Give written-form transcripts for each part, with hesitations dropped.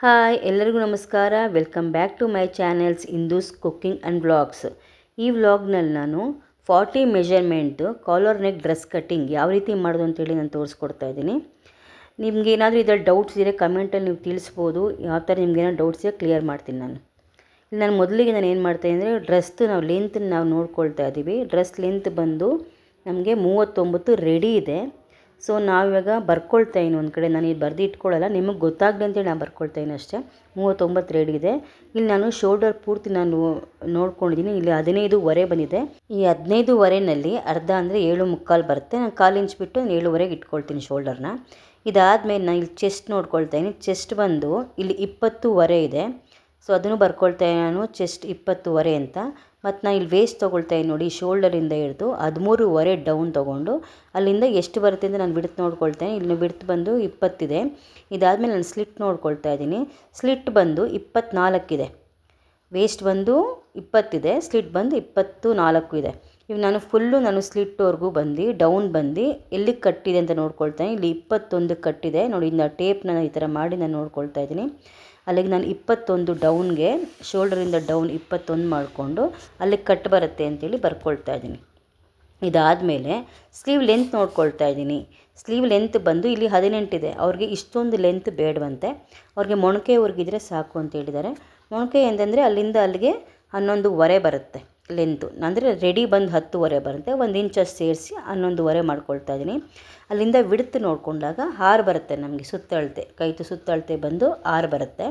Hi ಎಲ್ಲರಿಗೂ ನಮಸ್ಕಾರ. Welcome back to my channels Indu's cooking and vlogs. ಈ ವ್ಲಾಗ್ನಲ್ಲಿ ನಾನು 40 measurement collar neck dress cutting ಯಾವ ರೀತಿ ಮಾಡೋದು ಅಂತೇಳಿ ನಾನು ತೋರಿಸ್ಕೊಡ್ತಾ ಇದ್ದೀನಿ. ನಿಮ್ಗೆ ಏನಾದರೂ ಇದರಲ್ಲಿ ಡೌಟ್ಸ್ ಇದ್ದರೆ ಕಮೆಂಟಲ್ಲಿ ನೀವು ತಿಳಿಸ್ಬೋದು. ಯಾವ ಥರ ನಿಮ್ಗೇನೋ ಡೌಟ್ಸ್ ಇದೆ ಕ್ಲಿಯರ್ ಮಾಡ್ತೀನಿ ನಾನು. ಇಲ್ಲಿ ಮೊದಲಿಗೆ ನಾನು ಏನು ಮಾಡ್ತಾಯಿದ್ದೀನಿ ಅಂದರೆ ಡ್ರೆಸ್ದು ನಾವು ಲೆಂತ್ ನಾವು ನೋಡ್ಕೊಳ್ತಾ ಇದ್ದೀವಿ. ಡ್ರೆಸ್ ಲೆಂತ್ ಬಂದು ನಮಗೆ 39 ರೆಡಿ ಇದೆ. ಸೊ ನಾವಿವಾಗ ಬರ್ಕೊಳ್ತಾ ಇದ್ದೀನಿ ಒಂದು ಕಡೆ. ನಾನು ಇದು ಬರೆದು ಇಟ್ಕೊಳ್ಳಲ್ಲ, ನಿಮಗೆ ಗೊತ್ತಾಗಲಿ ಅಂತೇಳಿ ನಾನು ಬರ್ಕೊಳ್ತಾ ಇದ್ದೀನಿ ಅಷ್ಟೇ. 39 ರೆಡಿ ಇದೆ. ಇಲ್ಲಿ ನಾನು ಶೋಲ್ಡರ್ ಪೂರ್ತಿ ನಾನು ನೋಡ್ಕೊಂಡಿದ್ದೀನಿ. ಇಲ್ಲಿ 15.25 ಬಂದಿದೆ. ಈ 15.25ನಲ್ಲಿ ಅರ್ಧ ಅಂದರೆ 7.25 ಬರುತ್ತೆ. ನಾನು 1/4 ಇಂಚ್ ಬಿಟ್ಟು 7.25ಗೆ ಇಟ್ಕೊಳ್ತೀನಿ ಶೋಲ್ಡರ್ನ. ಇದಾದಮೇಲೆ ನಾನು ಇಲ್ಲಿ ಚೆಸ್ಟ್ ನೋಡ್ಕೊಳ್ತಾ ಇದ್ದೀನಿ. ಚೆಸ್ಟ್ ಬಂದು ಇಲ್ಲಿ 20.25 ಇದೆ. ಸೊ ಅದನ್ನು ಬರ್ಕೊಳ್ತಾ ಇದ್ದೀನಿ ನಾನು, ಚೆಸ್ಟ್ 20.25 ಅಂತ. ಮತ್ತು ನಾನು ಇಲ್ಲಿ ವೇಸ್ಟ್ ತೊಗೊಳ್ತಾ ಇದ್ದೀನಿ ನೋಡಿ, ಶೋಲ್ಡರಿಂದ ಹಿಡಿದು 13.25 ಡೌನ್ ತೊಗೊಂಡು ಅಲ್ಲಿಂದ ಎಷ್ಟು ಬರುತ್ತೆ ಅಂತ ನಾನು ಬಿಡ್ತು ನೋಡ್ಕೊಳ್ತಾ ಇದ್ದೀನಿ. ಇಲ್ಲಿ ಬಿಡ್ತು ಬಂದು 20 ಇದೆ. ಇದಾದಮೇಲೆ ನಾನು ಸ್ಲಿಟ್ ನೋಡ್ಕೊಳ್ತಾ ಇದ್ದೀನಿ. ಸ್ಲಿಟ್ ಬಂದು 24 ಇದೆ. ವೇಸ್ಟ್ ಬಂದು 20 ಇದೆ, ಸ್ಲಿಟ್ ಬಂದು 24 ಇದೆ. ಇವು ನಾನು ಸ್ಲಿಟ್ವರೆಗೂ ಬಂದು ಡೌನ್ ಬಂದು ಎಲ್ಲಿಗೆ ಕಟ್ಟಿದೆ ಅಂತ ನೋಡ್ಕೊಳ್ತಾ ಇದ್ದೀನಿ. ಇಲ್ಲಿ 21 ಕಟ್ಟಿದೆ ನೋಡಿ. ಇಂದ ಟೇಪ್ನ ಈ ಥರ ಮಾಡಿ ನಾನು ನೋಡ್ಕೊಳ್ತಾ ಇದ್ದೀನಿ. ಅಲ್ಲಿಗೆ ನಾನು 21 ಡೌನ್ಗೆ, ಶೋಲ್ಡರಿಂದ ಡೌನ್ 21 ಮಾಡಿಕೊಂಡು ಅಲ್ಲಿಗೆ ಕಟ್ ಬರುತ್ತೆ ಅಂತೇಳಿ ಬರ್ಕೊಳ್ತಾ ಇದ್ದೀನಿ. ಇದಾದಮೇಲೆ ಸ್ಲೀವ್ ಲೆಂತ್ ನೋಡ್ಕೊಳ್ತಾ ಇದ್ದೀನಿ. ಸ್ಲೀವ್ ಲೆಂತ್ ಬಂದು ಇಲ್ಲಿ 18 ಇದೆ. ಅವ್ರಿಗೆ ಇಷ್ಟೊಂದು ಲೆಂತ್ ಬೇಡವಂತೆ, ಅವ್ರಿಗೆ ಮೊಣಕೆವರೆಗಿದ್ರೆ ಸಾಕು ಅಂತ ಹೇಳಿದ್ದಾರೆ. ಮೊಣಕೆ ಅಂತಂದರೆ ಅಲ್ಲಿಂದ ಅಲ್ಲಿಗೆ 11.25 ಬರುತ್ತೆ ಲೆಂತು. ಅಂದರೆ ರೆಡಿ ಬಂದು 10.25 ಬರುತ್ತೆ. 1 ಇಂಚಷ್ಟು ಸೇರಿಸಿ 11.25 ಮಾಡ್ಕೊಳ್ತಾ ಇದ್ದೀನಿ. ಅಲ್ಲಿಂದ ವಿಡ್ತ್ ನೋಡಿಕೊಂಡಾಗ 6 ಬರುತ್ತೆ ನಮಗೆ. ಸುತ್ತಳತೆ ಕೈತು ಸುತ್ತಳತೆ ಬಂದು 6 ಬರುತ್ತೆ.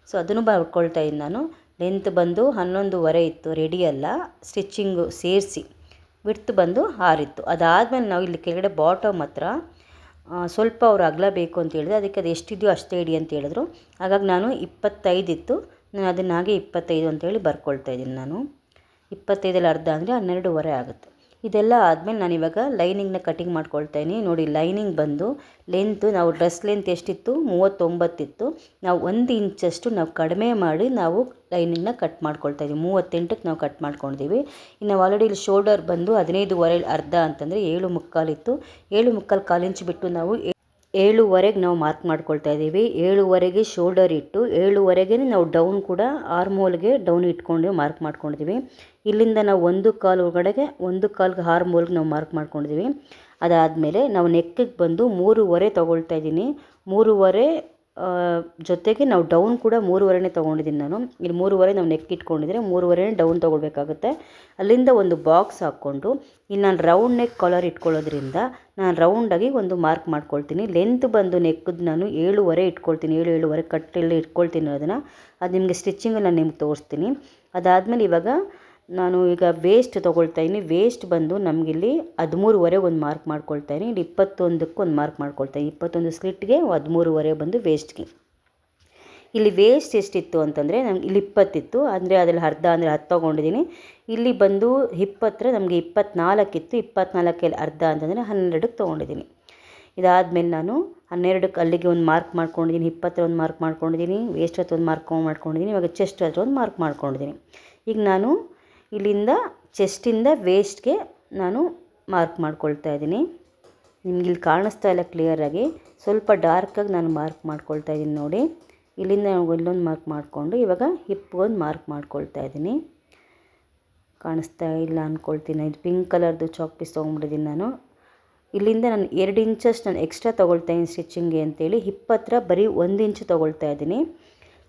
ಸೊ ಅದನ್ನು ಬರ್ಕೊಳ್ತಾ ಇದ್ದೀನಿ ನಾನು. ಲೆಂತ್ ಬಂದು 11.25 ಇತ್ತು, ರೆಡಿ ಅಲ್ಲ, ಸ್ಟಿಚ್ಚಿಂಗು ಸೇರಿಸಿ. ವಿಡ್ತ್ ಬಂದು 6 ಇತ್ತು. ಅದಾದಮೇಲೆ ನಾವು ಇಲ್ಲಿ ಕೆಳಗಡೆ ಬಾಟಮ್ ಹತ್ರ ಸ್ವಲ್ಪ ಅವ್ರು ಅಗಲ ಬೇಕು ಅಂತ ಹೇಳಿದ್ರೆ, ಅದಕ್ಕೆ ಅದು ಎಷ್ಟಿದೆಯೋ ಅಷ್ಟೇ ಇಡಿ ಅಂತ ಹೇಳಿದ್ರು. ಹಾಗಾಗಿ ನಾನು 25 ಇತ್ತು, ನಾನು ಅದನ್ನಾಗೆ 25 ಅಂತೇಳಿ ಬರ್ಕೊಳ್ತಾ ಇದ್ದೀನಿ ನಾನು. 25ರಲ್ಲಿ ಅರ್ಧ ಅಂದರೆ 12.25 ಆಗುತ್ತೆ. ಇದೆಲ್ಲ ಆದಮೇಲೆ ನಾನಿವಾಗ ಲೈನಿಂಗ್ನ ಕಟಿಂಗ್ ಮಾಡ್ಕೊಳ್ತಾ ಇದ್ದೀನಿ ನೋಡಿ. ಲೈನಿಂಗ್ ಬಂದು ಲೆಂತು ನಾವು ಡ್ರೆಸ್ ಲೆಂತ್ ಎಷ್ಟಿತ್ತು 39 ಇತ್ತು. ನಾವು 1 ಇಂಚಷ್ಟು ನಾವು ಕಡಿಮೆ ಮಾಡಿ ನಾವು ಲೈನಿಂಗ್ನ ಕಟ್ ಮಾಡ್ಕೊಳ್ತಾ ಇದ್ದೀವಿ. 38ಕ್ಕೆ ನಾವು ಕಟ್ ಮಾಡ್ಕೊಂಡಿದ್ದೀವಿ. ಇನ್ನು ಆಲ್ರೆಡಿ ಇಲ್ಲಿ ಶೋಲ್ಡರ್ ಬಂದು 15.25 ಅರ್ಧ ಅಂತಂದರೆ 7.25 ಇತ್ತು. 7.25 1/4 ಇಂಚ್ ಬಿಟ್ಟು ನಾವು 7.25ಗೆ ನಾವು ಮಾರ್ಕ್ ಮಾಡ್ಕೊಳ್ತಾ ಇದ್ದೀವಿ. 7.25ಗೆ ಶೋಲ್ಡರ್ ಇಟ್ಟು 7.25ಗೆ ನಾವು ಡೌನ್ ಕೂಡ ಆರ್ಮೋಲ್ಗೆ ಡೌನ್ ಇಟ್ಕೊಂಡು ಮಾರ್ಕ್ ಮಾಡ್ಕೊಂಡಿದ್ದೀವಿ. ಇಲ್ಲಿಂದ ನಾವು 1/4 ಒಳಗಡೆಗೆ 1/4ಗೆ ಆರ್ಮೋಲ್ಗೆ ನಾವು ಮಾರ್ಕ್ ಮಾಡ್ಕೊಂಡಿದ್ದೀವಿ. ಅದಾದಮೇಲೆ ನಾವು ನೆಕ್ಕಿಗೆ ಬಂದು 3.25 ತೊಗೊಳ್ತಾ ಇದ್ದೀನಿ. 3.25 ಜೊತೆಗೆ ನಾವು ಡೌನ್ ಕೂಡ 3.25ನೇ ತೊಗೊಂಡಿದ್ದೀನಿ ನಾನು. ಇಲ್ಲಿ 3.25 ನಾವು ನೆಕ್ ಇಟ್ಕೊಂಡಿದ್ರೆ 3.25ನೇ ಡೌನ್ ತೊಗೊಳ್ಬೇಕಾಗುತ್ತೆ. ಅಲ್ಲಿಂದ ಒಂದು ಬಾಕ್ಸ್ ಹಾಕ್ಕೊಂಡು ಇಲ್ಲಿ ನಾನು ರೌಂಡ್ ನೆಕ್ ಕಾಲರ್ ಇಟ್ಕೊಳ್ಳೋದ್ರಿಂದ ನಾನು ರೌಂಡಾಗಿ ಒಂದು ಮಾರ್ಕ್ ಮಾಡ್ಕೊಳ್ತೀನಿ. ಲೆಂತ್ ಬಂದು ನೆಕ್ಕದ್ದು ನಾನು 7.25 ಇಟ್ಕೊಳ್ತೀನಿ. 7.25 ಕಟ್ಟೆಲ್ಲ ಇಟ್ಕೊಳ್ತೀನಿ ಅದನ್ನು. ಅದು ನಿಮಗೆ ಸ್ಟಿಚ್ಚಿಂಗು ನಾನು ನಿಮ್ಗೆ ತೋರಿಸ್ತೀನಿ. ಅದಾದಮೇಲೆ ಇವಾಗ ನಾನು ಈಗ ವೇಸ್ಟ್ ತೊಗೊಳ್ತಾ ಇದ್ದೀನಿ. ವೇಸ್ಟ್ ಬಂದು ನಮಗಿಲ್ಲಿ 13.25 ಒಂದು ಮಾರ್ಕ್ ಮಾಡ್ಕೊಳ್ತಾ ಇದ್ದೀನಿ. ಇಲ್ಲಿ 21ಕ್ಕೆ ಒಂದು ಮಾರ್ಕ್ ಮಾಡ್ಕೊಳ್ತಾ ಇದ್ದೀನಿ. 21 ಸ್ಲಿಟ್ಗೆ 13.25 ಬಂದು ವೇಸ್ಟ್ಗೆ. ಇಲ್ಲಿ ವೇಸ್ಟ್ ಎಷ್ಟಿತ್ತು ಅಂತಂದರೆ ನಮ್ಗೆ ಇಲ್ಲಿ 20 ಇತ್ತು, ಅಂದರೆ ಅದರಲ್ಲಿ ಅರ್ಧ ಅಂದರೆ 10 ತೊಗೊಂಡಿದ್ದೀನಿ. ಇಲ್ಲಿ ಬಂದು ಹಿಪ್ ಹತ್ರ ನಮಗೆ 24 ಇತ್ತು. 24ರಲ್ಲಿ ಅರ್ಧ ಅಂತಂದರೆ 12ಕ್ಕೆ ತೊಗೊಂಡಿದ್ದೀನಿ. ಇದಾದಮೇಲೆ ನಾನು 12ಕ್ಕೆ ಅಲ್ಲಿಗೆ ಒಂದು ಮಾರ್ಕ್ ಮಾಡ್ಕೊಂಡಿದ್ದೀನಿ. ಹಿಪ್ ಹತ್ರ ಒಂದು ಮಾರ್ಕ್ ಮಾಡ್ಕೊಂಡಿದ್ದೀನಿ, ವೇಸ್ಟ್ ಹತ್ರ ಒಂದು ಮಾರ್ಕ್ ಮಾಡ್ಕೊಂಡಿದ್ದೀನಿ. ಇವಾಗ ಚೆಸ್ಟ್ ಹತ್ರ ಒಂದು ಮಾರ್ಕ್ ಮಾಡ್ಕೊಂಡಿದ್ದೀನಿ. ಈಗ ನಾನು ಇಲ್ಲಿಂದ ಚೆಸ್ಟಿಂದ ವೇಸ್ಟ್ಗೆ ನಾನು ಮಾರ್ಕ್ ಮಾಡ್ಕೊಳ್ತಾ ಇದ್ದೀನಿ. ನಿಮ್ಗೆ ಇಲ್ಲಿ ಕಾಣಿಸ್ತಾ ಇಲ್ಲ ಕ್ಲಿಯರಾಗಿ, ಸ್ವಲ್ಪ ಡಾರ್ಕಾಗಿ ನಾನು ಮಾರ್ಕ್ ಮಾಡ್ಕೊಳ್ತಾ ಇದ್ದೀನಿ ನೋಡಿ. ಇಲ್ಲಿಂದ ಇಲ್ಲೊಂದು ಮಾರ್ಕ್ ಮಾಡಿಕೊಂಡು ಇವಾಗ ಹಿಪ್ಗೊಂದು ಮಾರ್ಕ್ ಮಾಡ್ಕೊಳ್ತಾ ಇದ್ದೀನಿ. ಕಾಣಿಸ್ತಾ ಇಲ್ಲ ಅಂದ್ಕೊಳ್ತೀನಿ. ಇದು ಪಿಂಕ್ ಕಲರ್ದು ಚಾಕ್ ಪೀಸ್ ತೊಗೊಂಡ್ಬಿಟ್ಟಿದ್ದೀನಿ ನಾನು. ಇಲ್ಲಿಂದ ನಾನು 2 ಇಂಚಷ್ಟು ನಾನು ಎಕ್ಸ್ಟ್ರಾ ತೊಗೊಳ್ತಾ ಇದ್ದೀನಿ ಸ್ಟಿಚ್ಚಿಂಗ್ಗೆ ಅಂತೇಳಿ. ಹಿಪ್ ಹತ್ರ ಬರೀ 1 ಇಂಚ್ ತೊಗೊಳ್ತಾ ಇದ್ದೀನಿ.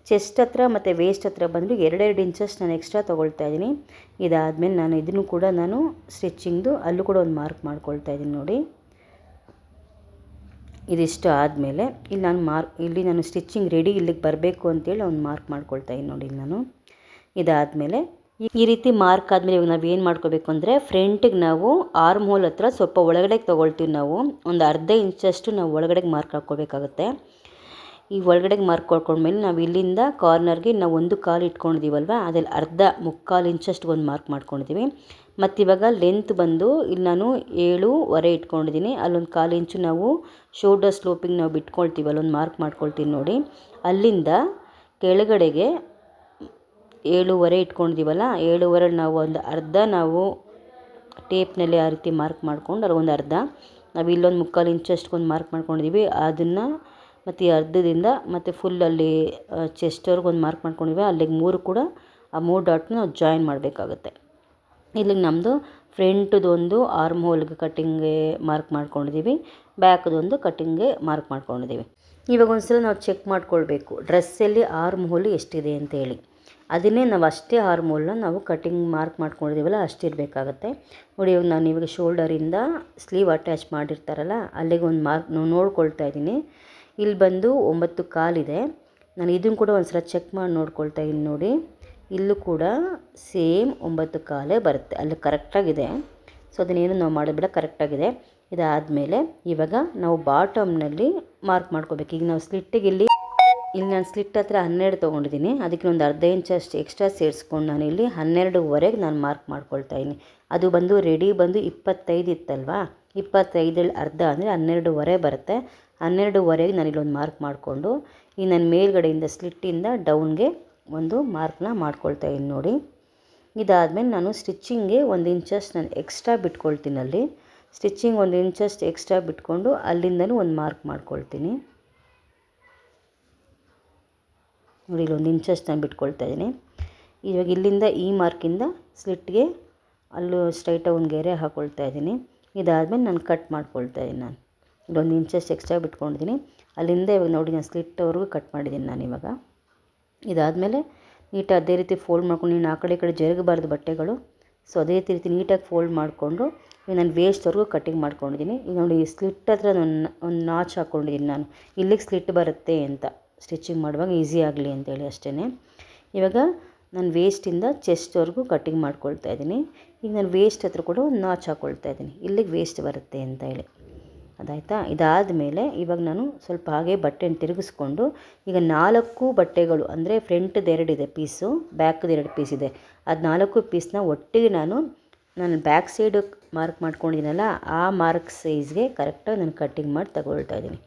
ಚೆಸ್ಟ್ ಹತ್ರ ಮತ್ತು ವೇಸ್ಟ್ ಹತ್ರ ಬಂದು 2 ಇಂಚಷ್ಟು ನಾನು ಎಕ್ಸ್ಟ್ರಾ ತೊಗೊಳ್ತಾ ಇದ್ದೀನಿ. ಇದಾದಮೇಲೆ ನಾನು ಇದನ್ನು ಕೂಡ ನಾನು ಸ್ಟಿಚ್ಚಿಂಗ್ದು ಅಲ್ಲೂ ಕೂಡ ಒಂದು ಮಾರ್ಕ್ ಮಾಡ್ಕೊಳ್ತಾ ಇದ್ದೀನಿ ನೋಡಿ. ಇದಿಷ್ಟು ಆದಮೇಲೆ ಇಲ್ಲಿ ನಾನು ಸ್ಟಿಚ್ಚಿಂಗ್ ರೆಡಿ ಇಲ್ಲಿಗೆ ಬರಬೇಕು ಅಂತೇಳಿ ಒಂದು ಮಾರ್ಕ್ ಮಾಡ್ಕೊಳ್ತಾ ಇದ್ದೀನಿ ನೋಡಿ ನಾನು. ಇದಾದಮೇಲೆ ಈ ರೀತಿ ಮಾರ್ಕ್ ಆದಮೇಲೆ ಇವಾಗ ನಾವು ಏನು ಮಾಡ್ಕೋಬೇಕು ಅಂದರೆ ಫ್ರಂಟಿಗೆ ನಾವು ಆರ್ಮ್ ಹೋಲ್ ಹತ್ರ ಸ್ವಲ್ಪ ಒಳಗಡೆಗೆ ತೊಗೊಳ್ತೀವಿ. ನಾವು ಒಂದು ಅರ್ಧ ಇಂಚಷ್ಟು ನಾವು ಒಳಗಡೆಗೆ ಮಾರ್ಕ್ ಹಾಕ್ಕೋಬೇಕಾಗುತ್ತೆ. ಈ ಒಳಗಡೆಗೆ ಮಾರ್ಕ್ ಹಾಕ್ಕೊಂಡ್ಮೇಲೆ ನಾವು ಇಲ್ಲಿಂದ ಕಾರ್ನರ್ಗೆ ನಾವು 1/4 ಇಟ್ಕೊಂಡಿದ್ದೀವಲ್ವ, ಅದ್ರಲ್ಲಿ ಅರ್ಧ 3/4 ಇಂಚಷ್ಟು ಒಂದು ಮಾರ್ಕ್ ಮಾಡ್ಕೊಂಡಿದ್ದೀವಿ. ಮತ್ತು ಇವಾಗ ಲೆಂತ್ ಬಂದು ಇಲ್ಲಿ ನಾನು 7.25 ಇಟ್ಕೊಂಡಿದ್ದೀನಿ. ಅಲ್ಲೊಂದು 1/4 ಇಂಚು ನಾವು ಶೋಲ್ಡರ್ ಸ್ಲೋಪಿಂಗ್ ನಾವು ಬಿಟ್ಕೊಳ್ತೀವಿ, ಅಲ್ಲೊಂದು ಮಾರ್ಕ್ ಮಾಡ್ಕೊಳ್ತೀನಿ ನೋಡಿ. ಅಲ್ಲಿಂದ ಕೆಳಗಡೆಗೆ 7.25 ಇಟ್ಕೊಂಡಿದ್ದೀವಲ್ಲ, 7.25 ನಾವು ಒಂದು ಅರ್ಧ ನಾವು ಟೇಪ್ನಲ್ಲಿ ಆ ರೀತಿ ಮಾರ್ಕ್ ಮಾಡ್ಕೊಂಡು ಅಲ್ಲಿ ಒಂದು ಅರ್ಧ ನಾವು ಇಲ್ಲೊಂದು 3/4 ಇಂಚಷ್ಟು ಒಂದು ಮಾರ್ಕ್ ಮಾಡ್ಕೊಂಡಿದ್ದೀವಿ. ಅದನ್ನು ಮತ್ತು ಈ ಅರ್ಧದಿಂದ ಮತ್ತು ಫುಲ್ಲಲ್ಲಿ ಚೆಸ್ಟ್ವರೆಗೂ ಒಂದು ಮಾರ್ಕ್ ಮಾಡ್ಕೊಂಡಿವೆ, ಅಲ್ಲಿಗೆ 3 ಕೂಡ ಆ 3 ಡಾಟ್ನ ನಾವು ಜಾಯಿನ್ ಮಾಡಬೇಕಾಗುತ್ತೆ. ಇಲ್ಲಿಗೆ ನಮ್ಮದು ಫ್ರಂಟ್ದೊಂದು ಆರ್ಮ್ ಹೋಲ್ಗೆ ಕಟ್ಟಿಂಗ್ಗೆ ಮಾರ್ಕ್ ಮಾಡ್ಕೊಂಡಿದ್ದೀವಿ, ಬ್ಯಾಕ್ದೊಂದು ಕಟ್ಟಿಂಗ್ಗೆ ಮಾರ್ಕ್ ಮಾಡ್ಕೊಂಡಿದ್ದೀವಿ. ಇವಾಗ ಒಂದು ಸಲ ನಾವು ಚೆಕ್ ಮಾಡ್ಕೊಳ್ಬೇಕು ಡ್ರೆಸ್ಸಲ್ಲಿ ಆರ್ಮ್ ಹೋಲ್ ಎಷ್ಟಿದೆ ಅಂತೇಳಿ. ಅದನ್ನೇ ನಾವು ಅಷ್ಟೇ ಆರ್ಮ್ ಹೋಲ್ನ ನಾವು ಕಟ್ಟಿಂಗ್ ಮಾರ್ಕ್ ಮಾಡ್ಕೊಂಡಿದ್ದೀವಲ್ಲ ಅಷ್ಟಿರಬೇಕಾಗತ್ತೆ. ನೋಡಿ ಇವಾಗ ನಾನು ಇವಾಗ ಶೋಲ್ಡರಿಂದ ಸ್ಲೀವ್ ಅಟ್ಯಾಚ್ ಮಾಡಿರ್ತಾರಲ್ಲ ಅಲ್ಲಿಗೆ ಒಂದು ಮಾರ್ಕ್ ನೋಡ್ಕೊಳ್ತಾ ಇದ್ದೀನಿ. ಇಲ್ಲಿ ಬಂದು 9 ಕಾಲಿದೆ. ನಾನು ಇದನ್ನು ಕೂಡ ಒಂದು ಸಲ ಚೆಕ್ ಮಾಡಿ ನೋಡ್ಕೊಳ್ತಾ ಇದ್ದೀನಿ. ನೋಡಿ ಇಲ್ಲೂ ಕೂಡ ಸೇಮ್ 9 ಕಾಲೇ ಬರುತ್ತೆ, ಅಲ್ಲಿ ಕರೆಕ್ಟಾಗಿದೆ. ಸೊ ಅದನ್ನೇನು ನಾವು ಮಾಡೋದಿಲ್ಲ, ಕರೆಕ್ಟಾಗಿದೆ. ಇದಾದಮೇಲೆ ಇವಾಗ ನಾವು ಬಾಟಮ್ನಲ್ಲಿ ಮಾರ್ಕ್ ಮಾಡ್ಕೋಬೇಕು. ಈಗ ನಾವು ಸ್ಲಿಟ್ಟಿಗೆ ಇಲ್ಲಿ ನಾನು ಸ್ಲಿಟ್ ಹತ್ರ 12 ತೊಗೊಂಡಿದ್ದೀನಿ, ಅದಕ್ಕೆ ಒಂದು ಅರ್ಧ ಇಂಚಷ್ಟು ಎಕ್ಸ್ಟ್ರಾ ಸೇರಿಸ್ಕೊಂಡು ನಾನು ಇಲ್ಲಿ 12ವರೆಗೆ ನಾನು ಮಾರ್ಕ್ ಮಾಡ್ಕೊಳ್ತಾ ಇದ್ದೀನಿ. ಅದು ಬಂದು ರೆಡಿ ಬಂದು 25 ಇತ್ತಲ್ವಾ, 25 ಅರ್ಧ ಅಂದರೆ 12ವರೆ ಬರುತ್ತೆ. 12ವರೆಗೆ ನಾನು ಇಲ್ಲೊಂದು ಮಾರ್ಕ್ ಮಾಡಿಕೊಂಡು ಈಗ ನಾನು ಮೇಲ್ಗಡೆಯಿಂದ ಸ್ಲಿಟ್ಟಿಂದ ಡೌನ್ಗೆ ಒಂದು ಮಾರ್ಕ್ನ ಮಾಡ್ಕೊಳ್ತಾ ಇದ್ದೀನಿ. ನೋಡಿ ಇದಾದಮೇಲೆ ನಾನು ಸ್ಟಿಚ್ಚಿಂಗ್ಗೆ 1 ಇಂಚಷ್ಟು ನಾನು ಎಕ್ಸ್ಟ್ರಾ ಬಿಟ್ಕೊಳ್ತೀನಿ. ಅಲ್ಲಿ ಸ್ಟಿಚ್ಚಿಂಗ್ 1 ಇಂಚಷ್ಟು ಎಕ್ಸ್ಟ್ರಾ ಬಿಟ್ಕೊಂಡು ಅಲ್ಲಿಂದನೂ ಒಂದು ಮಾರ್ಕ್ ಮಾಡ್ಕೊಳ್ತೀನಿ. ನೋಡಿ ಇಲ್ಲಿ 1 ಇಂಚಷ್ಟು ನಾನು ಬಿಟ್ಕೊಳ್ತಾ ಇದ್ದೀನಿ. ಇವಾಗ ಇಲ್ಲಿಂದ ಈ ಮಾರ್ಕಿಂದ ಸ್ಲಿಟ್ಗೆ ಅಲ್ಲೂ ಸ್ಟ್ರೈಟಾಗಿ ಒಂದು ಗೆರೆ ಹಾಕ್ಕೊಳ್ತಾ ಇದ್ದೀನಿ. ಇದಾದಮೇಲೆ ನಾನು ಕಟ್ ಮಾಡ್ಕೊಳ್ತಾ ಇದ್ದೀನಿ. ನಾನು ಇಲ್ಲೊಂದು ಇಂಚಷ್ಟು ಎಕ್ಸ್ಟ್ರಾ ಬಿಟ್ಕೊಂಡಿದ್ದೀನಿ, ಅಲ್ಲಿಂದ ಇವಾಗ ನೋಡಿ ನಾನು ಸ್ಲಿಟ್ವರೆಗೂ ಕಟ್ ಮಾಡಿದ್ದೀನಿ ನಾನು ಇವಾಗ. ಇದಾದಮೇಲೆ ನೀಟಾಗಿ ಅದೇ ರೀತಿ ಫೋಲ್ಡ್ ಮಾಡ್ಕೊಂಡು, ನೀನು ಆ ಕಡೆ ಈ ಕಡೆ ಜರುಗಬಾರ್ದು ಬಟ್ಟೆಗಳು. ಸೊ ಅದೇ ರೀತಿ ನೀಟಾಗಿ ಫೋಲ್ಡ್ ಮಾಡಿಕೊಂಡು ಈಗ ನಾನು ವೇಸ್ಟ್ವರೆಗೂ ಕಟ್ಟಿಂಗ್ ಮಾಡ್ಕೊಂಡಿದ್ದೀನಿ. ಈಗ ನೋಡಿ ಈ ಸ್ಲಿಟ್ ಹತ್ರ ಒಂದು ನಾಚ್ ಹಾಕ್ಕೊಂಡಿದ್ದೀನಿ ನಾನು, ಇಲ್ಲಿಗೆ ಸ್ಲಿಟ್ ಬರುತ್ತೆ ಅಂತ ಸ್ಟಿಚಿಂಗ್ ಮಾಡುವಾಗ ಈಸಿ ಆಗಲಿ ಅಂತೇಳಿ ಅಷ್ಟೇ. ಇವಾಗ ನಾನು ವೇಸ್ಟಿಂದ ಚೆಸ್ಟ್ವರೆಗೂ ಕಟ್ಟಿಂಗ್ ಮಾಡ್ಕೊಳ್ತಾ ಇದ್ದೀನಿ. ಈಗ ನಾನು ವೇಸ್ಟ್ ಹತ್ರ ಕೂಡ ಒಂದು ನಾಚ್ ಹಾಕ್ಕೊಳ್ತಾ ಇದ್ದೀನಿ, ಇಲ್ಲಿಗೆ ವೇಸ್ಟ್ ಬರುತ್ತೆ ಅಂತ ಹೇಳಿ. ಅದಾಯಿತಾ? ಇದಾದಮೇಲೆ ಇವಾಗ ನಾನು ಸ್ವಲ್ಪ ಹಾಗೆ ಬಟ್ಟೆನ ತಿರುಗಿಸ್ಕೊಂಡು ಈಗ 4 ಬಟ್ಟೆಗಳು ಅಂದರೆ ಫ್ರಂಟ್ದು 2 ಇದೆ ಪೀಸು, ಬ್ಯಾಕ್ದು 2 ಪೀಸ್ ಇದೆ, ಅದು 4 ಪೀಸ್ನ ಒಟ್ಟಿಗೆ ನಾನು ಬ್ಯಾಕ್ ಸೈಡು ಮಾರ್ಕ್ ಮಾಡ್ಕೊಂಡಿದ್ದೀನಲ್ಲ ಆ ಮಾರ್ಕ್ ಸೈಜ್ಗೆ ಕರೆಕ್ಟಾಗಿ ನಾನು ಕಟ್ಟಿಂಗ್ ಮಾಡಿ ತಗೊಳ್ತಾ ಇದ್ದೀನಿ.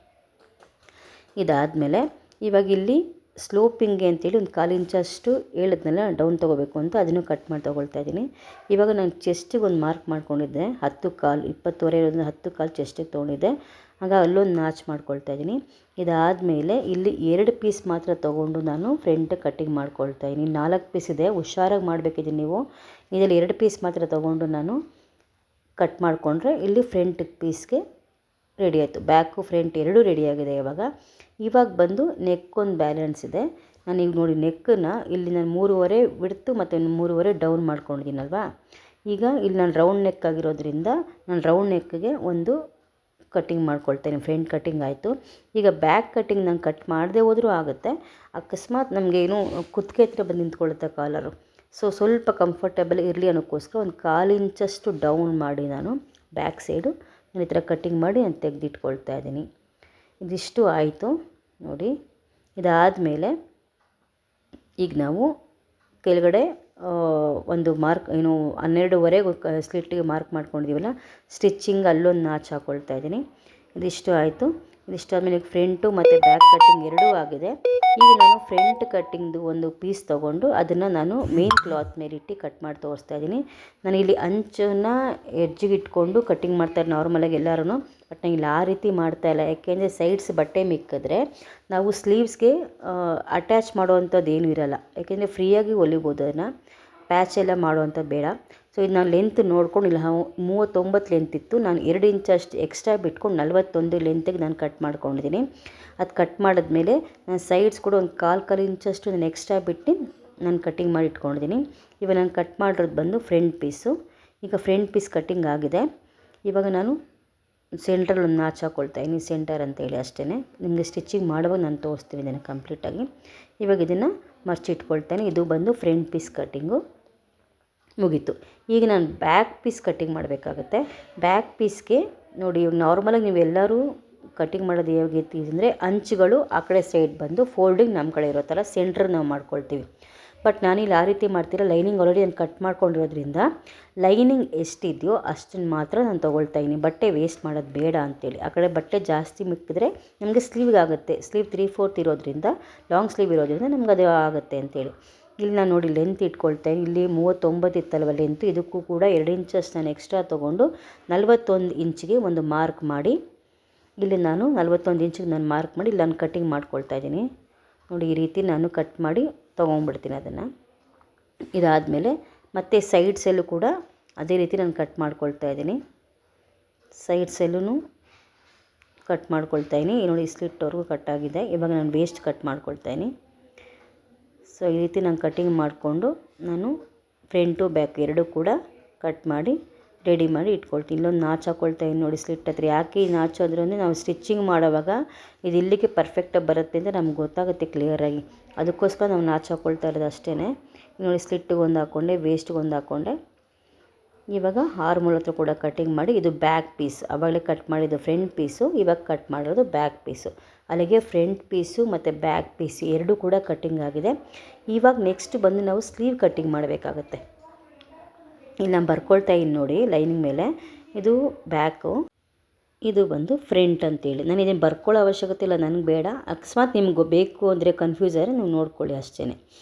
ಇದಾದಮೇಲೆ ಇವಾಗ ಇಲ್ಲಿ ಸ್ಲೋಪಿಂಗ್ಗೆ ಅಂತೇಳಿ ಒಂದು 1/4 ಇಂಚಷ್ಟು ಹೇಳಿದ್ನಲ್ಲ ಡೌನ್ ತೊಗೋಬೇಕು ಅಂತ, ಅದನ್ನು ಕಟ್ ಮಾಡಿ ತೊಗೊಳ್ತಾ ಇದ್ದೀನಿ. ಇವಾಗ ನಾನು ಚೆಸ್ಟಿಗೆ ಒಂದು ಮಾರ್ಕ್ ಮಾಡ್ಕೊಂಡಿದ್ದೆ, 10 ಕಾಲು 20ವರೆ ಇರೋದ್ರಿಂದ 10 ಕಾಲು ಚೆಸ್ಟಿಗೆ ತೊಗೊಂಡಿದ್ದೆ, ಆಗ ಅಲ್ಲೊಂದು ನಾಚ್ ಮಾಡ್ಕೊಳ್ತಾ ಇದ್ದೀನಿ. ಇದಾದಮೇಲೆ ಇಲ್ಲಿ 2 ಪೀಸ್ ಮಾತ್ರ ತೊಗೊಂಡು ನಾನು ಫ್ರಂಟ್ ಕಟ್ಟಿಂಗ್ ಮಾಡ್ಕೊಳ್ತಾ ಇದ್ದೀನಿ. 4 ಪೀಸ್ ಇದೆ, ಹುಷಾರಾಗಿ ಮಾಡಬೇಕಿದೆ ನೀವು. ಇದರಲ್ಲಿ 2 ಪೀಸ್ ಮಾತ್ರ ತೊಗೊಂಡು ನಾನು ಕಟ್ ಮಾಡಿಕೊಂಡ್ರೆ ಇಲ್ಲಿ ಫ್ರಂಟ್ ಪೀಸ್ಗೆ ರೆಡಿ ಆಯಿತು. ಬ್ಯಾಕು ಫ್ರಂಟ್ ಎರಡೂ ರೆಡಿಯಾಗಿದೆ. ಇವಾಗ ಬಂದು ನೆಕ್ ಒಂದು ಬ್ಯಾಲೆನ್ಸ್ ಇದೆ. ನಾನು ಈಗ ನೋಡಿ ನೆಕ್ಕನ್ನು ಇಲ್ಲಿ ನಾನು 3ವರೆ ಬಿಡ್ತು ಮತ್ತು 3ವರೆ ಡೌನ್ ಮಾಡ್ಕೊಂಡಿದ್ದೀನಲ್ವಾ. ಈಗ ಇಲ್ಲಿ ನಾನು ರೌಂಡ್ ನೆಕ್ ಆಗಿರೋದ್ರಿಂದ ನಾನು ರೌಂಡ್ ನೆಕ್ಗೆ ಒಂದು ಕಟ್ಟಿಂಗ್ ಮಾಡ್ಕೊಳ್ತೇನೆ. ಫ್ರಂಟ್ ಕಟ್ಟಿಂಗ್ ಆಯಿತು. ಈಗ ಬ್ಯಾಕ್ ಕಟ್ಟಿಂಗ್ ನಾನು ಕಟ್ ಮಾಡದೆ ಹೋದರೂ ಆಗುತ್ತೆ. ಅಕಸ್ಮಾತ್ ನಮಗೆ ಏನು ಕುತ್ತಿಗೆ ಹತ್ರ ಬಂದು ನಿಂತ್ಕೊಳ್ಳುತ್ತೆ ಕಾಲರು, ಸೊ ಸ್ವಲ್ಪ ಕಂಫರ್ಟೇಬಲ್ ಇರಲಿ ಅನ್ನೋಕ್ಕೋಸ್ಕರ ಒಂದು 1/4 ಇಂಚಷ್ಟು ಡೌನ್ ಮಾಡಿ ನಾನು ಬ್ಯಾಕ್ ಸೈಡು ನಾನು ಈ ಥರ ಕಟ್ಟಿಂಗ್ ಮಾಡಿ ನಾನು ತೆಗೆದಿಟ್ಕೊಳ್ತಾ ಇದ್ದೀನಿ. ಇದಿಷ್ಟು ಆಯಿತು ನೋಡಿ. ಇದಾದಮೇಲೆ ಈಗ ನಾವು ಕೆಳಗಡೆ ಒಂದು ಮಾರ್ಕ್ ಏನು 12ವರೆಗೆ ಸ್ಲಿಟ್ಟಿಗೆ ಮಾರ್ಕ್ ಮಾಡ್ಕೊಂಡಿದ್ದೀವಲ್ಲ, ಸ್ಟಿಚ್ಚಿಂಗ್ ಅಲ್ಲೊಂದು ನಾಚ್ ಹಾಕ್ಕೊಳ್ತಾ ಇದ್ದೀನಿ. ಇದಿಷ್ಟು ಆಯಿತು. ಇದಿಷ್ಟಾದಮೇಲೆ ಫ್ರಂಟು ಮತ್ತು ಬ್ಯಾಕ್ ಕಟ್ಟಿಂಗ್ ಎರಡೂ ಆಗಿದೆ. ಈಗ ನಾನು ಫ್ರಂಟ್ ಕಟ್ಟಿಂಗ್ದು ಒಂದು ಪೀಸ್ ತೊಗೊಂಡು ಅದನ್ನು ನಾನು ಮೇನ್ ಕ್ಲಾತ್ ಮೇಲಿಟ್ಟು ಕಟ್ ಮಾಡಿ ತೋರಿಸ್ತಾ ಇದ್ದೀನಿ. ನಾನು ಇಲ್ಲಿ ಅಂಚನ್ನು ಎಡ್ಜಿಗೆ ಇಟ್ಕೊಂಡು ಕಟ್ಟಿಂಗ್ ಮಾಡ್ತಾರೆ ನಾರ್ಮಲಾಗಿ ಎಲ್ಲರೂ, ಬಟ್ ನಾನು ಇಲ್ಲಿ ಆ ರೀತಿ ಮಾಡ್ತಾಯಿಲ್ಲ. ಯಾಕೆಂದರೆ ಸೈಡ್ಸ್ ಬಟ್ಟೆ ಮಿಕ್ಕಿದ್ರೆ ನಾವು ಸ್ಲೀವ್ಸ್ಗೆ ಅಟ್ಯಾಚ್ ಮಾಡೋವಂಥದ್ದು ಏನೂ ಇರೋಲ್ಲ, ಯಾಕೆಂದರೆ ಫ್ರೀಯಾಗಿ ಹೊಲಿಬೋದು ಅದನ್ನು, ಪ್ಯಾಚ್ ಎಲ್ಲ ಮಾಡೋವಂಥದ್ದು ಬೇಡ. ಸೊ ಇದು ನಾನು ಲೆಂತ್ ನೋಡ್ಕೊಂಡು ಇಲ್ಲಿ 39 ಲೆಂತ್ ಇತ್ತು, ನಾನು 2 ಇಂಚಷ್ಟು ಎಕ್ಸ್ಟ್ರಾ ಬಿಟ್ಕೊಂಡು 41 ಲೆಂತಿಗೆ ನಾನು ಕಟ್ ಮಾಡ್ಕೊಂಡಿದ್ದೀನಿ. ಅದು ಕಟ್ ಮಾಡಿದ್ಮೇಲೆ ನಾನು ಸೈಡ್ಸ್ ಕೂಡ ಒಂದು 1/4 ಇಂಚಷ್ಟು ನಾನು ಎಕ್ಸ್ಟ್ರಾ ಬಿಟ್ಟು ನಾನು ಕಟ್ಟಿಂಗ್ ಮಾಡಿ ಇಟ್ಕೊಂಡಿದ್ದೀನಿ. ಇವಾಗ ನಾನು ಕಟ್ ಮಾಡಿರೋದು ಬಂದು ಫ್ರಂಟ್ ಪೀಸು. ಈಗ ಫ್ರಂಟ್ ಪೀಸ್ ಕಟ್ಟಿಂಗ್ ಆಗಿದೆ. ಇವಾಗ ನಾನು ಸೆಂಟ್ರಲ್ಲಿ ಒಂದು ನಾಚ್ ಹಾಕ್ಕೊಳ್ತಾ ಇದ್ದೀನಿ, ಸೆಂಟರ್ ಅಂತೇಳಿ ಅಷ್ಟೇ. ನಿಮಗೆ ಸ್ಟಿಚಿಂಗ್ ಮಾಡುವಾಗ ನಾನು ತೋರಿಸ್ತೀನಿ ಇದನ್ನು ಕಂಪ್ಲೀಟಾಗಿ. ಇವಾಗ ಇದನ್ನು ಮರ್ಚಿಟ್ಕೊಳ್ತೇನೆ. ಇದು ಬಂದು ಫ್ರಂಟ್ ಪೀಸ್ ಕಟ್ಟಿಂಗು ಮುಗೀತು. ಈಗ ನಾನು ಬ್ಯಾಕ್ ಪೀಸ್ ಕಟ್ಟಿಂಗ್ ಮಾಡಬೇಕಾಗತ್ತೆ. ಬ್ಯಾಕ್ ಪೀಸ್ಗೆ ನೋಡಿ, ಇವಾಗ ನಾರ್ಮಲಾಗಿ ನೀವೆಲ್ಲರೂ ಕಟ್ಟಿಂಗ್ ಮಾಡೋದು ಹೇಗೆ ಅಂದರೆ ಅಂಚುಗಳು ಆ ಕಡೆ ಸೈಡ್ ಬಂದು ಫೋಲ್ಡಿಂಗ್ ನಮ್ಮ ಕಡೆ ಇರೋ ಥರ ಸೆಂಟ್ರ್ ನಾವು ಮಾಡ್ಕೊಳ್ತೀವಿ. ಬಟ್ ನಾನಿಲ್ಲಿ ಆ ರೀತಿ ಮಾಡ್ತೀರ, ಲೈನಿಂಗ್ ಆಲ್ರೆಡಿ ನಾನು ಕಟ್ ಮಾಡ್ಕೊಂಡಿರೋದ್ರಿಂದ ಲೈನಿಂಗ್ ಎಷ್ಟಿದೆಯೋ ಅಷ್ಟನ್ನು ಮಾತ್ರ ನಾನು ತೊಗೊಳ್ತಾ ಇದ್ದೀನಿ. ಬಟ್ಟೆ ವೇಸ್ಟ್ ಮಾಡೋದು ಬೇಡ ಅಂತೇಳಿ. ಆ ಕಡೆ ಬಟ್ಟೆ ಜಾಸ್ತಿ ಮಿಕ್ಕಿದ್ರೆ ನಮಗೆ ಸ್ಲೀವ್ಗೆ ಆಗುತ್ತೆ. ಸ್ಲೀವ್ 3/4 ಇರೋದ್ರಿಂದ, ಲಾಂಗ್ ಸ್ಲೀವ್ ಇರೋದ್ರಿಂದ ನಮ್ಗೆ ಅದು ಆಗುತ್ತೆ ಅಂತೇಳಿ. ಇಲ್ಲಿ ನಾನು ನೋಡಿ ಲೆಂತ್ ಇಟ್ಕೊಳ್ತಾ ಇಲ್ಲಿ 39 ಇತ್ತಲ್ವ ಲೆಂತು, ಇದಕ್ಕೂ ಕೂಡ 2 ಇಂಚಷ್ಟು ನಾನು ಎಕ್ಸ್ಟ್ರಾ ತೊಗೊಂಡು 41 ಇಂಚಿಗೆ ಒಂದು ಮಾರ್ಕ್ ಮಾಡಿ ಇಲ್ಲಿ ನಾನು 41 ಇಂಚಿಗೆ ನಾನು ಮಾರ್ಕ್ ಮಾಡಿ ಇಲ್ಲಿ ನಾನು ಕಟ್ಟಿಂಗ್ ಮಾಡ್ಕೊಳ್ತಾ ಇದ್ದೀನಿ. ನೋಡಿ ಈ ರೀತಿ ನಾನು ಕಟ್ ಮಾಡಿ ತೊಗೊಂಡ್ಬಿಡ್ತೀನಿ ಅದನ್ನು. ಇದಾದಮೇಲೆ ಮತ್ತು ಸೈಡ್ಸಲ್ಲೂ ಕೂಡ ಅದೇ ರೀತಿ ನಾನು ಕಟ್ ಮಾಡ್ಕೊಳ್ತಾ ಇದ್ದೀನಿ. ಸೈಡ್ಸಲ್ಲೂ ಕಟ್ ಮಾಡ್ಕೊಳ್ತಾ ಇದ್ದೀನಿ. ನೋಡಿ ಸ್ಲಿಟ್ವರೆಗೂ ಕಟ್ ಆಗಿದೆ. ಇವಾಗ ನಾನು ವೇಸ್ಟ್ ಕಟ್ ಮಾಡ್ಕೊಳ್ತಾ ಇದ್ದೀನಿ. ಸೊ ಈ ರೀತಿ ನಾನು ಕಟ್ಟಿಂಗ್ ಮಾಡಿಕೊಂಡು ನಾನು ಫ್ರಂಟು ಬ್ಯಾಕ್ ಎರಡೂ ಕೂಡ ಕಟ್ ಮಾಡಿ ರೆಡಿ ಮಾಡಿ ಇಟ್ಕೊಳ್ತೀನಿ. ಇಲ್ಲೊಂದು ನಾಚು ಹಾಕ್ಕೊಳ್ತಾ ಇದ್ದೀನಿ ನೋಡಿ ಸ್ಲಿಟ್ ಹತ್ರ. ಯಾಕೆ ಈ ನಾಚು ಅಂದರೆ ನಾವು ಸ್ಟಿಚ್ಚಿಂಗ್ ಮಾಡೋವಾಗ ಇದು ಇಲ್ಲಿಗೆ ಪರ್ಫೆಕ್ಟಾಗಿ ಬರುತ್ತೆ ಅಂತ ನಮ್ಗೆ ಗೊತ್ತಾಗುತ್ತೆ ಕ್ಲಿಯರಾಗಿ. ಅದಕ್ಕೋಸ್ಕರ ನಾವು ನಾಚು ಹಾಕ್ಕೊಳ್ತಾ ಇರೋದು ಅಷ್ಟೇ. ನೋಡಿ ಸ್ಲಿಟ್ಟಿಗೆ ಒಂದು ಹಾಕ್ಕೊಂಡೆ, ವೇಸ್ಟ್ಗೆ ಒಂದು ಹಾಕ್ಕೊಂಡೆ. ಇವಾಗ ಆರ್ಮೋಲ್ ಹತ್ರ ಕೂಡ ಕಟ್ಟಿಂಗ್ ಮಾಡಿ, ಇದು ಬ್ಯಾಕ್ ಪೀಸ್. ಆವಾಗಲೇ ಕಟ್ ಮಾಡಿದ್ದು ಫ್ರಂಟ್ ಪೀಸು, ಇವಾಗ ಕಟ್ ಮಾಡಿರೋದು ಬ್ಯಾಕ್ ಪೀಸು. ಅಲ್ಲಿಗೆ ಫ್ರಂಟ್ ಪೀಸು ಮತ್ತು ಬ್ಯಾಕ್ ಪೀಸ್ ಎರಡೂ ಕೂಡ ಕಟ್ಟಿಂಗ್ ಆಗಿದೆ. ಇವಾಗ ನೆಕ್ಸ್ಟ್ ಬಂದು ನಾವು ಸ್ಲೀವ್ ಕಟ್ಟಿಂಗ್ ಮಾಡಬೇಕಾಗತ್ತೆ. ಇಲ್ಲಿ ನಾನು ಬರ್ಕೊಳ್ತಾ ಇದ್ದೀನಿ ನೋಡಿ ಲೈನಿಂಗ್ ಮೇಲೆ. ಇದು ಬ್ಯಾಕು, ಇದು ಬಂದು ಫ್ರಂಟ್ ಅಂತೇಳಿ. ನಾನು ಇದನ್ನು ಬರ್ಕೊಳ್ಳೋ ಅವಶ್ಯಕತೆ ಇಲ್ಲ, ನನಗೆ ಬೇಡ. ಅಕಸ್ಮಾತ್ ನಿಮ್ಗೆ ಬೇಕು ಅಂದರೆ ಕನ್ಫ್ಯೂಸ್ ಆದರೆ ನೀವು ನೋಡ್ಕೊಳ್ಳಿ ಅಷ್ಟೇ.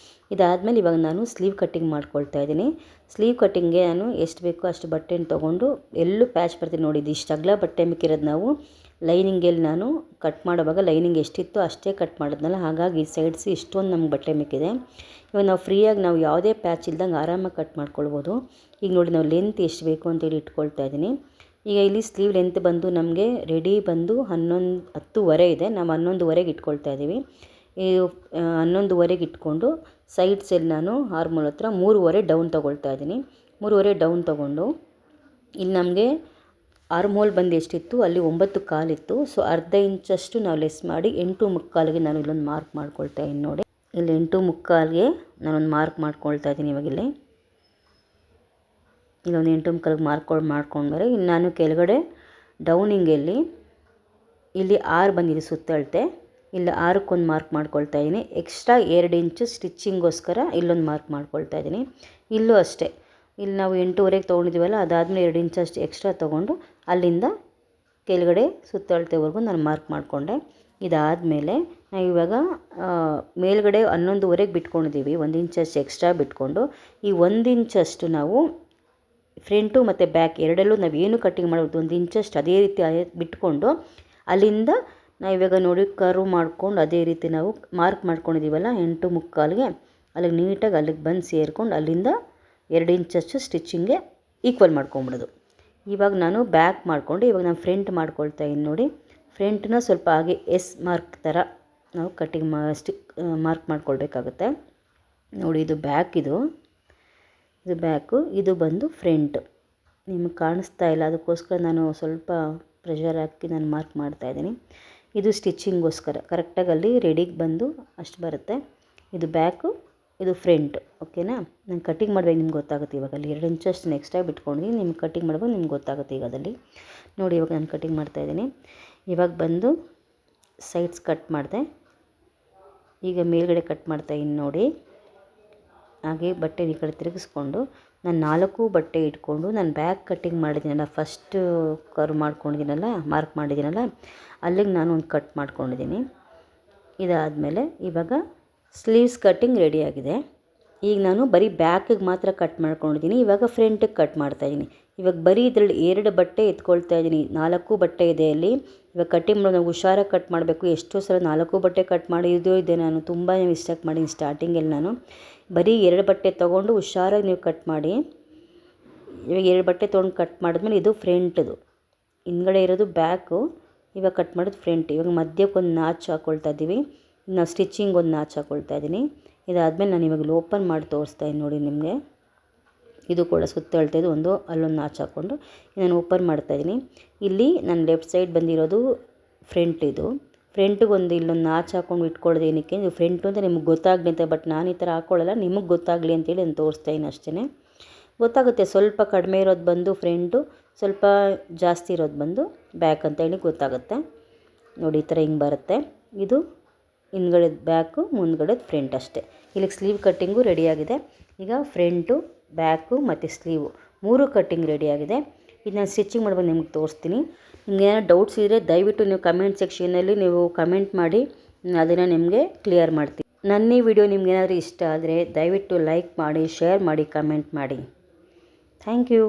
ಇದಾದಮೇಲೆ ಇವಾಗ ನಾನು ಸ್ಲೀವ್ ಕಟ್ಟಿಂಗ್ ಮಾಡ್ಕೊಳ್ತಾ ಇದ್ದೀನಿ. ಸ್ಲೀವ್ ಕಟ್ಟಿಂಗ್ಗೆ ನಾನು ಎಷ್ಟು ಬೇಕೋ ಅಷ್ಟು ಬಟ್ಟೆನ ತೊಗೊಂಡು ಎಲ್ಲೂ ಪ್ಯಾಚ್ ಬರ್ತೀನಿ ನೋಡಿ. ಇದು ಇಷ್ಟು ಅಗಲ ಬಟ್ಟೆ ಮಿಕ್ಕಿರೋದು ನಾವು ಲೈನಿಂಗಲ್ಲಿ ನಾನು ಕಟ್ ಮಾಡುವಾಗ ಲೈನಿಂಗ್ ಎಷ್ಟಿತ್ತು ಅಷ್ಟೇ ಕಟ್ ಮಾಡಿದ್ನಲ್ಲ, ಹಾಗಾಗಿ ಸೈಡ್ಸ್ ಇಷ್ಟೊಂದು ನಮ್ಗೆ ಬಟ್ಟೆ ಮಿಕ್ಕಿದೆ. ಇವಾಗ ನಾವು ಫ್ರೀಯಾಗಿ ನಾವು ಯಾವುದೇ ಪ್ಯಾಚ್ ಇಲ್ದಂಗೆ ಆರಾಮಾಗಿ ಕಟ್ ಮಾಡ್ಕೊಳ್ಬೋದು. ಈಗ ನೋಡಿ ನಾವು ಲೆಂತ್ ಎಷ್ಟು ಬೇಕು ಅಂತೇಳಿ ಇಟ್ಕೊಳ್ತಾ ಇದ್ದೀನಿ. ಈಗ ಇಲ್ಲಿ ಸ್ಲೀವ್ ಲೆಂತ್ ಬಂದು ನಮಗೆ ರೆಡಿ ಬಂದು 10:30 ಇದೆ. ನಾವು 11:30ಗೆ ಇಟ್ಕೊಳ್ತಾ ಇದ್ದೀವಿ. ಈ 11:30ಗೆ ಇಟ್ಕೊಂಡು ಸೈಡ್ಸಲ್ಲಿ ನಾನು ಆರ್ಮೋಲ್ ಹತ್ರ 3:30 ಡೌನ್ ತೊಗೊಳ್ತಾ ಇದ್ದೀನಿ. 3:30 ಡೌನ್ ತೊಗೊಂಡು ಇಲ್ಲಿ ನಮಗೆ ಆರ್ಮೋಲ್ ಬಂದು ಎಷ್ಟಿತ್ತು ಅಲ್ಲಿ 9.25 ಇತ್ತು. ಸೊ ಅರ್ಧ ಇಂಚಷ್ಟು ನಾವು ಲೆಸ್ ಮಾಡಿ 8.25ಗೆ ನಾನು ಇಲ್ಲೊಂದು ಮಾರ್ಕ್ ಮಾಡ್ಕೊಳ್ತಾ ಇದ್ದೀನಿ ನೋಡಿ. ಇಲ್ಲಿ 8.25ಗೆ ನಾನೊಂದು ಮಾರ್ಕ್ ಮಾಡ್ಕೊಳ್ತಾ ಇದ್ದೀನಿ. ಇವಾಗ ಇಲ್ಲೊಂದು 8.25ಗೆ ಮಾಡ್ಕೊಂಡ್ರೆ ಇನ್ನು ನಾನು ಕೆಳಗಡೆ ಡೌನಿಂಗಲ್ಲಿ ಇಲ್ಲಿ 6 ಬಂದಿದೆ ಸುತ್ತಳತೆ. ಇಲ್ಲಿ 6ಕ್ಕೆ ಮಾರ್ಕ್ ಮಾಡ್ಕೊಳ್ತಾ ಇದ್ದೀನಿ. ಎಕ್ಸ್ಟ್ರಾ 2 ಇಂಚು ಸ್ಟಿಚ್ಚಿಂಗೋಸ್ಕರ ಇಲ್ಲೊಂದು ಮಾರ್ಕ್ ಮಾಡ್ಕೊಳ್ತಾ ಇದ್ದೀನಿ. ಇಲ್ಲೂ ಅಷ್ಟೇ, ಇಲ್ಲಿ ನಾವು 8:30ಗೆ ತೊಗೊಂಡಿದ್ದೀವಲ್ಲ, ಅದಾದಮೇಲೆ 2 ಇಂಚಷ್ಟು ಎಕ್ಸ್ಟ್ರಾ ತೊಗೊಂಡು ಅಲ್ಲಿಂದ ಕೆಳಗಡೆ ಸುತ್ತಳತೆವರೆಗೂ ನಾನು ಮಾರ್ಕ್ ಮಾಡಿಕೊಂಡೆ. ಇದಾದಮೇಲೆ ನಾವು ಇವಾಗ ಮೇಲ್ಗಡೆ 11:30ಗೆ ಬಿಟ್ಕೊಂಡಿದ್ದೀವಿ. 1 ಇಂಚಷ್ಟು ಎಕ್ಸ್ಟ್ರಾ ಬಿಟ್ಕೊಂಡು ಈ 1 ಇಂಚಷ್ಟು ನಾವು ಫ್ರಂಟು ಮತ್ತು ಬ್ಯಾಕ್ ಎರಡಲ್ಲೂ ನಾವು ಏನು ಕಟ್ಟಿಂಗ್ ಮಾಡೋದು 1 ಇಂಚಷ್ಟು ಅದೇ ರೀತಿ ಬಿಟ್ಕೊಂಡು ಅಲ್ಲಿಂದ ನಾವು ಇವಾಗ ನೋಡಿ ಕರ್ವ್ ಮಾಡ್ಕೊಂಡು ಅದೇ ರೀತಿ ನಾವು ಮಾರ್ಕ್ ಮಾಡ್ಕೊಂಡಿದ್ದೀವಲ್ಲ 8.25ಗೆ ಅಲ್ಲಿಗೆ ನೀಟಾಗಿ ಅಲ್ಲಿಗೆ ಬಂದು ಸೇರ್ಕೊಂಡು ಅಲ್ಲಿಂದ 2 ಇಂಚಷ್ಟು ಸ್ಟಿಚ್ಚಿಂಗ್ಗೆ ಈಕ್ವಲ್ ಮಾಡ್ಕೊಂಬಿಡೋದು. ಇವಾಗ ನಾನು ಬ್ಯಾಕ್ ಮಾಡಿಕೊಂಡು ಇವಾಗ ನಾನು ಫ್ರಂಟ್ ಮಾಡ್ಕೊಳ್ತಾ ಇದ್ದೀನಿ ನೋಡಿ. ಫ್ರಂಟನ್ನ ಸ್ವಲ್ಪ ಹಾಗೆ ಎಸ್ ಮಾರ್ಕ್ ಥರ ನಾವು ಕಟ್ಟಿಂಗ್ ಮಾರ್ಕ್ ಮಾಡ್ಕೊಳ್ಬೇಕಾಗುತ್ತೆ ನೋಡಿ. ಇದು ಬ್ಯಾಕ್, ಇದು ಬ್ಯಾಕು, ಇದು ಬಂದು ಫ್ರಂಟ್. ನಿಮಗೆ ಕಾಣಿಸ್ತಾ ಇಲ್ಲ, ಅದಕ್ಕೋಸ್ಕರ ನಾನು ಸ್ವಲ್ಪ ಪ್ರೆಷರ್ ಹಾಕಿ ನಾನು ಮಾರ್ಕ್ ಮಾಡ್ತಾಯಿದ್ದೀನಿ. ಇದು ಸ್ಟಿಚ್ಚಿಂಗೋಸ್ಕರ ಕರೆಕ್ಟಾಗಿ ಅಲ್ಲಿ ರೆಡಿಗೆ ಬಂದು ಅಷ್ಟು ಬರುತ್ತೆ. ಇದು ಬ್ಯಾಕು, ಇದು ಫ್ರಂಟ್. ಓಕೆನಾ? ನಾನು ಕಟ್ಟಿಂಗ್ ಮಾಡುವಾಗ ನಿಮ್ಗೆ ಗೊತ್ತಾಗುತ್ತೆ. ಇವಾಗ ಅಲ್ಲಿ 2 ಇಂಚಷ್ಟು ನೆಕ್ಸ್ಟಾಗಿ ಬಿಟ್ಕೊಂಡು ನಿಮ್ಗೆ ಕಟ್ಟಿಂಗ್ ಮಾಡುವಾಗ ನಿಮ್ಗೆ ಗೊತ್ತಾಗುತ್ತೆ. ಈಗ ಅದಲ್ಲಿ ನೋಡಿ ಇವಾಗ ನಾನು ಕಟ್ಟಿಂಗ್ ಮಾಡ್ತಾಯಿದ್ದೀನಿ. ಇವಾಗ ಬಂದು ಸೈಡ್ಸ್ ಕಟ್ ಮಾಡಿದೆ. ಈಗ ಮೇಲ್ಗಡೆ ಕಟ್ ಮಾಡ್ತಾಯಿದ್ದೀನಿ ನೋಡಿ. ಹಾಗೆ ಬಟ್ಟೆ ಈ ಕಡೆ ತಿರುಗಿಸ್ಕೊಂಡು ನಾನು 4 ಬಟ್ಟೆ ಇಟ್ಕೊಂಡು ನಾನು ಬ್ಯಾಕ್ ಕಟ್ಟಿಂಗ್ ಮಾಡಿದ್ದೀನಲ್ಲ, ಫಸ್ಟು ಕರ್ವ್ ಮಾಡ್ಕೊಂಡಿದ್ದೀನಲ್ಲ, ಮಾರ್ಕ್ ಮಾಡಿದ್ದೀನಲ್ಲ, ಅಲ್ಲಿಗೆ ನಾನು ಒಂದು ಕಟ್ ಮಾಡ್ಕೊಂಡಿದ್ದೀನಿ. ಇದಾದಮೇಲೆ ಇವಾಗ ಸ್ಲೀವ್ಸ್ ಕಟ್ಟಿಂಗ್ ರೆಡಿಯಾಗಿದೆ. ಈಗ ನಾನು ಬರೀ ಬ್ಯಾಕಿಗೆ ಮಾತ್ರ ಕಟ್ ಮಾಡ್ಕೊಂಡಿದ್ದೀನಿ. ಇವಾಗ ಫ್ರಂಟಿಗೆ ಕಟ್ ಮಾಡ್ತಾಯಿದ್ದೀನಿ. ಇವಾಗ ಬರೀ ಇದರಲ್ಲಿ 2 ಬಟ್ಟೆ ಎತ್ಕೊಳ್ತಾ ಇದ್ದೀನಿ. 4 ಬಟ್ಟೆ ಇದೆ ಅಲ್ಲಿ. ಇವಾಗ ಕಟ್ಟಿಂಗ್ ಮಾಡೋದು ನಾವು ಹುಷಾರಾಗಿ ಕಟ್ ಮಾಡಬೇಕು. ಎಷ್ಟೋ ಸಲ 4 ಬಟ್ಟೆ ಕಟ್ ಮಾಡಿದ್ದು ಇದೆ. ನಾನು ತುಂಬಾ ಮಿಸ್ಟೇಕ್ ಮಾಡೀನಿ ಸ್ಟಾರ್ಟಿಂಗಲ್ಲಿ. ನಾನು ಬರೀ 2 ಬಟ್ಟೆ ತೊಗೊಂಡು ಹುಷಾರಾಗಿ ನೀವು ಕಟ್ ಮಾಡಿ. ಇವಾಗ 2 ಬಟ್ಟೆ ತೊಗೊಂಡು ಕಟ್ ಮಾಡಿದ್ಮೇಲೆ ಇದು ಫ್ರಂಟದು, ಹಿಂದ್ಗಡೆ ಇರೋದು ಬ್ಯಾಕು. ಇವಾಗ ಕಟ್ ಮಾಡೋದು ಫ್ರಂಟ್. ಇವಾಗ ಮಧ್ಯಕ್ಕೊಂದು ನಾಚು ಹಾಕ್ಕೊಳ್ತಾ ಇದ್ದೀವಿ. ನಾವು ಸ್ಟಿಚ್ಚಿಂಗ್ ಒಂದು ನಾಚು ಹಾಕ್ಕೊಳ್ತಾ ಇದ್ದೀನಿ. ಇದಾದಮೇಲೆ ನಾನು ಇವಾಗ ಓಪನ್ ಮಾಡಿ ತೋರಿಸ್ತಾ ಇದ್ದೀನಿ ನೋಡಿ ನಿಮಗೆ. ಇದು ಕೂಡ ಸುತ್ತಳ್ತಾಯಿದ್ದು ಒಂದು ಅಲ್ಲೊಂದು ನಾಚು ಹಾಕ್ಕೊಂಡು ನಾನು ಓಪನ್ ಮಾಡ್ತಾಯಿದ್ದೀನಿ. ಇಲ್ಲಿ ನನ್ನ ಲೆಫ್ಟ್ ಸೈಡ್ ಬಂದಿರೋದು ಫ್ರಂಟ್. ಇದು ಫ್ರಂಟಿಗೆ ಒಂದು ಇಲ್ಲೊಂದು ನಾಚು ಹಾಕ್ಕೊಂಡು ಇಟ್ಕೊಳ್ಳೋದು ಏನಕ್ಕೆ, ನೀವು ಫ್ರಂಟು ಅಂತ ನಿಮಗೆ ಗೊತ್ತಾಗಲಿ ಅಂತ. ಬಟ್ ನಾನು ಈ ಥರ ಹಾಕ್ಕೊಳ್ಳಲ್ಲ, ನಿಮಗೆ ಗೊತ್ತಾಗಲಿ ಅಂತೇಳಿ ನಾನು ತೋರಿಸ್ತಾಯಿದ್ದೀನಿ ಅಷ್ಟೇ. ಗೊತ್ತಾಗುತ್ತೆ. ಸ್ವಲ್ಪ ಕಡಿಮೆ ಇರೋದು ಬಂದು ಫ್ರಂಟು, ಸ್ವಲ್ಪ ಜಾಸ್ತಿ ಇರೋದು ಬಂದು ಬ್ಯಾಕ್ ಅಂತೇಳಿ ಗೊತ್ತಾಗುತ್ತೆ ನೋಡಿ. ಈ ಥರ ಹಿಂಗೆ ಬರುತ್ತೆ. ಇದು ಹಿಂದ್ಗಡೆ ಬ್ಯಾಕು, ಮುಂದ್ಗಡೆ ಫ್ರಂಟ್ ಅಷ್ಟೇ. ಇಲ್ಲಿಗೆ ಸ್ಲೀವ್ ಕಟ್ಟಿಂಗು ರೆಡಿಯಾಗಿದೆ. ಈಗ ಫ್ರಂಟು, ಬ್ಯಾಕು ಮತ್ತು ಸ್ಲೀವು 3 ಕಟ್ಟಿಂಗ್ ರೆಡಿಯಾಗಿದೆ. ಇದು ನಾನು ಸ್ಟಿಚ್ಚಿಂಗ್ ಮಾಡುವಾಗ ನಿಮ್ಗೆ ತೋರಿಸ್ತೀನಿ. ನಿಮ್ಗೆ ಏನಾದ್ರು ಡೌಟ್ಸ್ ಇದ್ದರೆ ದಯವಿಟ್ಟು ನೀವು ಕಮೆಂಟ್ ಸೆಕ್ಷನಲ್ಲಿ ನೀವು ಕಮೆಂಟ್ ಮಾಡಿ, ಅದನ್ನು ನಿಮಗೆ ಕ್ಲಿಯರ್ ಮಾಡ್ತೀನಿ. ನನ್ನ ಈ ವಿಡಿಯೋ ನಿಮ್ಗೆ ಏನಾದರೂ ಇಷ್ಟ ಆದರೆ ದಯವಿಟ್ಟು ಲೈಕ್ ಮಾಡಿ, ಶೇರ್ ಮಾಡಿ, ಕಮೆಂಟ್ ಮಾಡಿ. Thank you.